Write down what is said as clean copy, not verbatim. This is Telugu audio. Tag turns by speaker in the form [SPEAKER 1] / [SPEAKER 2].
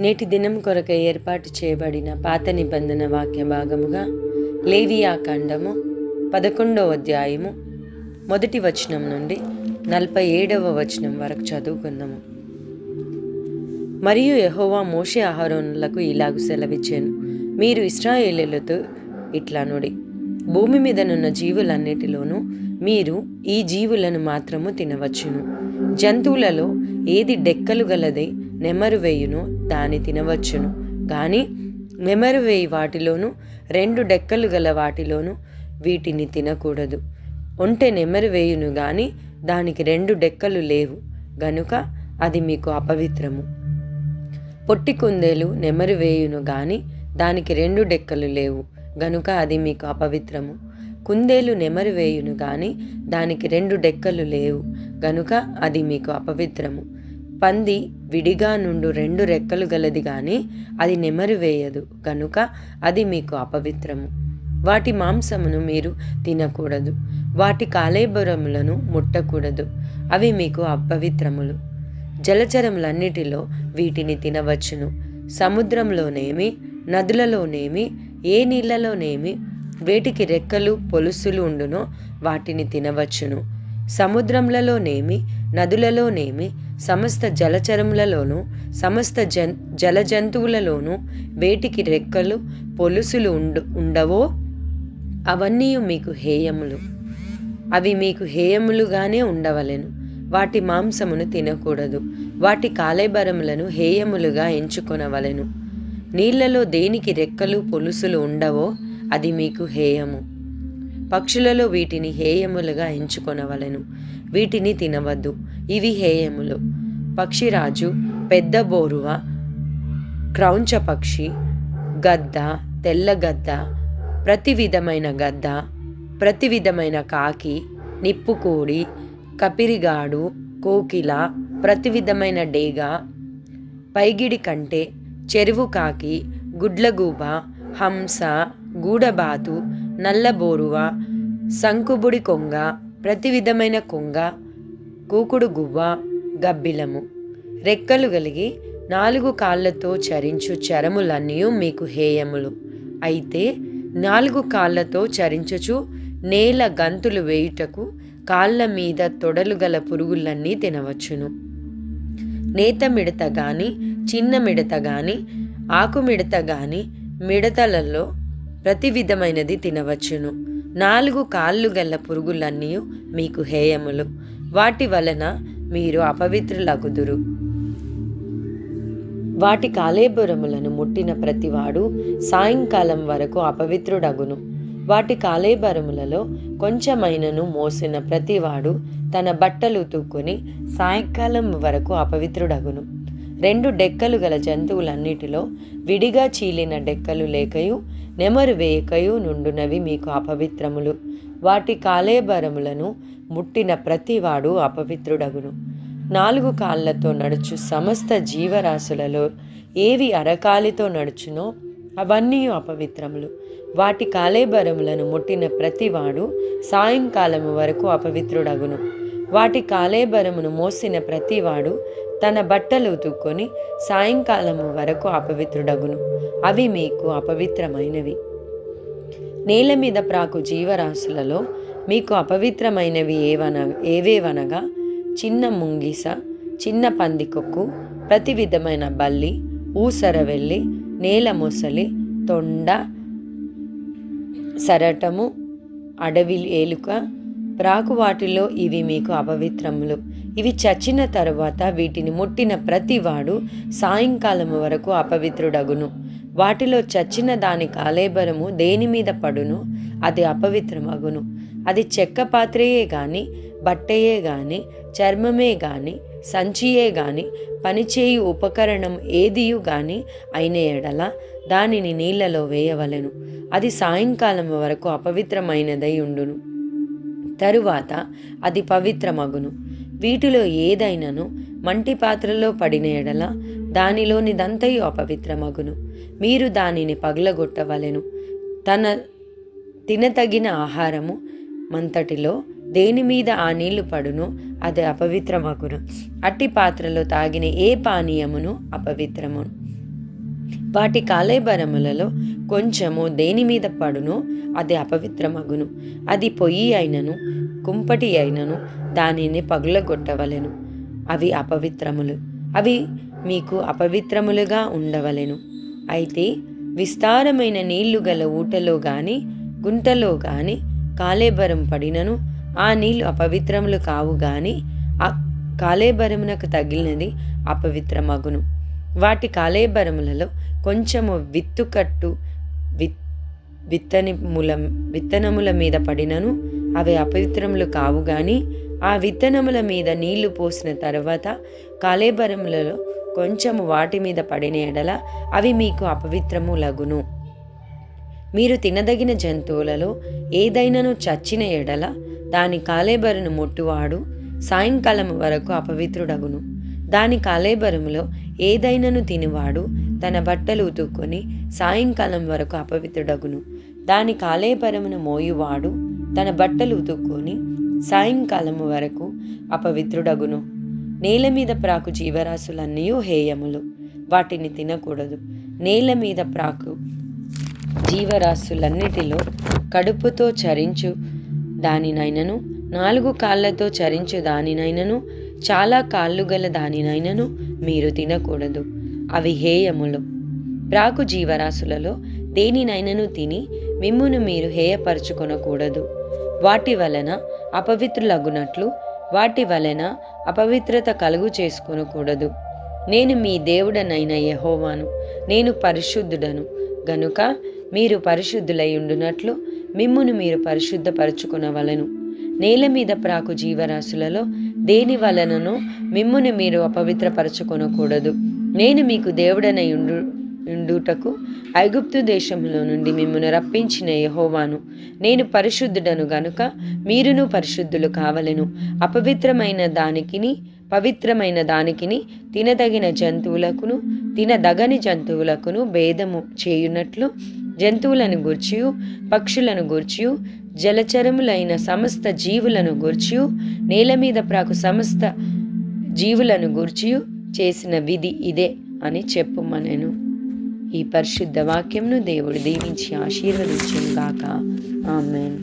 [SPEAKER 1] నేటి దినం కొరకై ఏర్పాటు చేయబడిన పాత నిబంధన వాక్య భాగముగా లేవియా కాండము 11వ అధ్యాయము 1వ వచనం నుండి 47వ వచనం వరకు చదువుకుందాము. మరియు యెహోవా మోషే అహరోనులకు ఇలాగు సెలవిచ్చెను, మీరు ఇశ్రాయేలీయులతో ఇట్లా నుడి, భూమి మీదనున్న జీవులన్నిటిలోనూ మీరు ఈ జీవులను మాత్రము తినవచ్చును. జంతువులలో ఏది డెక్కలు గలది నెమరు వేయునో దాని తినవచ్చును, గాని నెమరు వేయి వాటిలోనూ 2 డెక్కలు గల వాటిలోనూ వీటిని తినకూడదు. ఒంటె నెమరు వేయును గాని దానికి 2 డెక్కలు లేవు గనుక అది మీకు అపవిత్రము. పొట్టి కుందేలు నెమరు వేయును గాని దానికి 2 డెక్కలు లేవు గనుక అది మీకు అపవిత్రము. కుందేలు నెమరు వేయును గాని దానికి 2 డెక్కలు లేవు గనుక అది మీకు అపవిత్రము. పంది విడిగా నుండు 2 రెక్కలు గలది గాని అది నెమరు వేయదు గనుక అది మీకు అపవిత్రము. వాటి మాంసమును మీరు తినకూడదు, వాటి కాలేబరములను ముట్టకూడదు, అవి మీకు అపవిత్రములు. జలచరములన్నిటిలో వీటిని తినవచ్చును. సముద్రంలోనేమి నదులలోనేమి ఏ నీళ్లలోనేమి వేటికి రెక్కలు పొలుసులు ఉండునో వాటిని తినవచ్చును. సముద్రములలోనేమి నదులలోనేమి సమస్త జలచరములలోనూ సమస్త జలజంతువులలోనూ వేటికి రెక్కలు పొలుసులు ఉండవో అవన్నీ మీకు హేయములు. అవి మీకు హేయములుగానే ఉండవలెను. వాటి మాంసమును తినకూడదు, వాటి కాలేబరములను హేయములుగా ఎంచుకొనవలెను. నీళ్లలో దేనికి రెక్కలు పొలుసులు ఉండవో అది మీకు హేయము. పక్షులలో వీటిని హేయములుగా ఎంచుకొనవలెను, వీటిని తినవద్దు, ఇవి హేయములు. పక్షిరాజు, పెద్ద బోరువ, క్రౌంచ పక్షి, గద్ద, తెల్ల గద్ద, ప్రతి విధమైన గద్ద, ప్రతి విధమైన కాకి, నిప్పుకోడి, కపిరిగాడు, కోకిల, ప్రతి విధమైన డేగ, పైగిడి కంటే, చెరువు కాకి, గుడ్లగూబ, హంస, గూడబాతు, నల్లబోరువ, సంకుబుడి కొంగ, ప్రతి విధమైన కొంగ, కూకుడు గువ్వ, గబ్బిలము. రెక్కలు కలిగి 4 కాళ్లతో చరించు చరములన్నీ మీకు హేయములు. అయితే 4 కాళ్లతో చరించుచు నేల గంతులు వేయుటకు కాళ్ల మీద తొడలు గల పురుగులన్నీ తినవచ్చును. నేత మిడత గాని చిన్న మిడత గాని ఆకు మిడత గాని మిడతలలో ప్రతి విధమైనది తినవచ్చును. 4 కాళ్ళు గల పురుగులన్నీ మీకు హేయములు, వాటి వలన మీరు అపవిత్రులగుదురు. వాటి కాలేబరములను ముట్టిన ప్రతివాడు సాయంకాలం వరకు అపవిత్రుడగును. వాటి కాలేబరములలో కొంచెమైనను మోసిన ప్రతివాడు తన బట్టలు ఉతుక్కొని సాయంకాలం వరకు అపవిత్రుడగును. 2 డెక్కలు గల జంతువులన్నిటిలో విడిగా చీలిన డెక్కలు లేకయు నెమరు వేయకయు నుండునవి మీకు అపవిత్రములు. వాటి కాలేబరములను ముట్టిన ప్రతివాడు అపవిత్రుడగును. 4 కాళ్లతో నడుచు సమస్త జీవరాశులలో ఏవి అరకాలితో నడుచునో అవన్నీ అపవిత్రములు. వాటి కాలేబరములను ముట్టిన ప్రతివాడు సాయంకాలము వరకు అపవిత్రుడగును. వాటి కాలేబరమును మోసిన ప్రతివాడు తన బట్టలు ఉతుక్కొని సాయంకాలము వరకు అపవిత్రుడగును, అవి మీకు అపవిత్రమైనవి. నేల మీద ప్రాకు జీవరాశులలో మీకు అపవిత్రమైనవి ఏవేవనగా చిన్న ముంగిస, చిన్న పందికొక్కు, ప్రతి విధమైన బల్లి, ఊసరవెల్లి, నేల మొసలి, తొండ, సరటము, అడవి ఏలుక, ప్రాకు వాటిలో ఇవి మీకు అపవిత్రములు. ఇవి చచ్చిన తరువాత వీటిని ముట్టిన ప్రతివాడు సాయంకాలము వరకు అపవిత్రుడగును. వాటిలో చచ్చిన దాని కాలేబరము దేని మీద పడును అది అపవిత్రమగును. అది చెక్క పాత్రయే గాని బట్టయే గాని చర్మమే గాని సంచియే గాని పనిచేయు ఉపకరణం ఏదియు గాని అయిన ఎడల దానిని నీళ్లలో వేయవలెను. అది సాయంకాలము వరకు అపవిత్రమైనదై ఉండును. తరువాత అది పవిత్రమగును. వీటిలో ఏదైనను మంటి పాత్రలో పడిన ఎడల దానిలోనిదంతయు అపవిత్రమగును. మీరు దానిని పగలగొట్టవలెను. తినతగిన ఆహారము మంతటిలో దేని మీద ఆ నీళ్లు పడునో అది అపవిత్రమగును. అట్టి పాత్రలో తాగిన ఏ పానీయమును అపవిత్రము. వాటి కాలేబరములలో కొంచెము దేని మీద పడునో అది అపవిత్రమగును. అది పొయ్యి అయినను కుంపటి అయినను దానిని పగులగొట్టవలెను. అవి అపవిత్రములు, అవి మీకు అపవిత్రములుగా ఉండవలెను. అయితే విస్తారమైన నీళ్లు గల ఊటలో గాని గుంటలో గాని కాలేబరం పడినను ఆ నీళ్లు అపవిత్రములు కావు గాని ఆ కాలేబరమునకు తగిలినది అపవిత్రమగును. వాటి కాలేబరములలో కొంచెము విత్తుకట్టు విత్తనముల మీద పడినను అవి అపవిత్రములు కావు గాని ఆ విత్తనముల మీద నీళ్లు పోసిన తర్వాత కాలేబరములలో కొంచెము వాటి మీద పడిన ఎడల అవి మీకు అపవిత్రములగును. మీరు తినదగిన జంతువులలో ఏదైనాను చచ్చిన ఎడల దాని కాలేబరును ముట్టువాడు సాయంకాలం వరకు అపవిత్రుడగును. దాని కాలేబరములో ఏదైనాను తినివాడు తన బట్టలు ఉతుక్కొని సాయంకాలం వరకు అపవిత్రుడగును. దాని కాలేబరమును మోయువాడు తన బట్టలు ఉతుక్కొని సాయంకాలము వరకు అపవిత్రుడగును. నేల మీద ప్రాకు జీవరాశులన్నీ హేయములు, వాటిని తినకూడదు. నేల మీద ప్రాకు జీవరాశులన్నిటిలో కడుపుతో చరించు దానినైనను 4 కాళ్ళతో చరించు దానినైనను చాలా కాళ్ళు గల దానినైనను మీరు తినకూడదు, అవి హేయములు. ప్రాకు జీవరాశులలో దేనినైనను తిని మిమ్మును మీరు హేయపరచుకొనకూడదు. వాటి వలన అపవిత్రులగునట్లు వాటి వలన అపవిత్రత కలుగు చేసుకొనకూడదు. నేను మీ దేవుడనైన యెహోవాను, నేను పరిశుద్ధుడను గనుక మీరు పరిశుద్ధులై ఉండునట్లు మిమ్మును మీరు పరిశుద్ధపరచుకొనవలెను. నేల మీద ప్రాకు జీవరాశులలో దేని వలననో మిమ్మును మీరు అపవిత్రపరచుకొనకూడదు. నేను మీకు దేవుడనై ఉండుటకు ఐగుప్తు దేశంలో నుండి మిమ్మును రప్పించిన యెహోవాను. నేను పరిశుద్ధుడను గనుక మీరును పరిశుద్ధులు కావలెను. అపవిత్రమైన దానికిని పవిత్రమైన దానికిని తినదగిన జంతువులకును తినదగని జంతువులకును భేదము చేయునట్లు జంతువులను గూర్చియు పక్షులను గూర్చియు జలచరములైన సమస్త జీవులను గూర్చియు నేల మీద ప్రాకు సమస్త జీవులను గూర్చియు చేసిన విధి ఇదే అని చెప్పుమనెను. ఈ పరిశుద్ధ వాక్యంను దేవుడు దీవించి ఆశీర్వదించును గాక. ఆమేన్.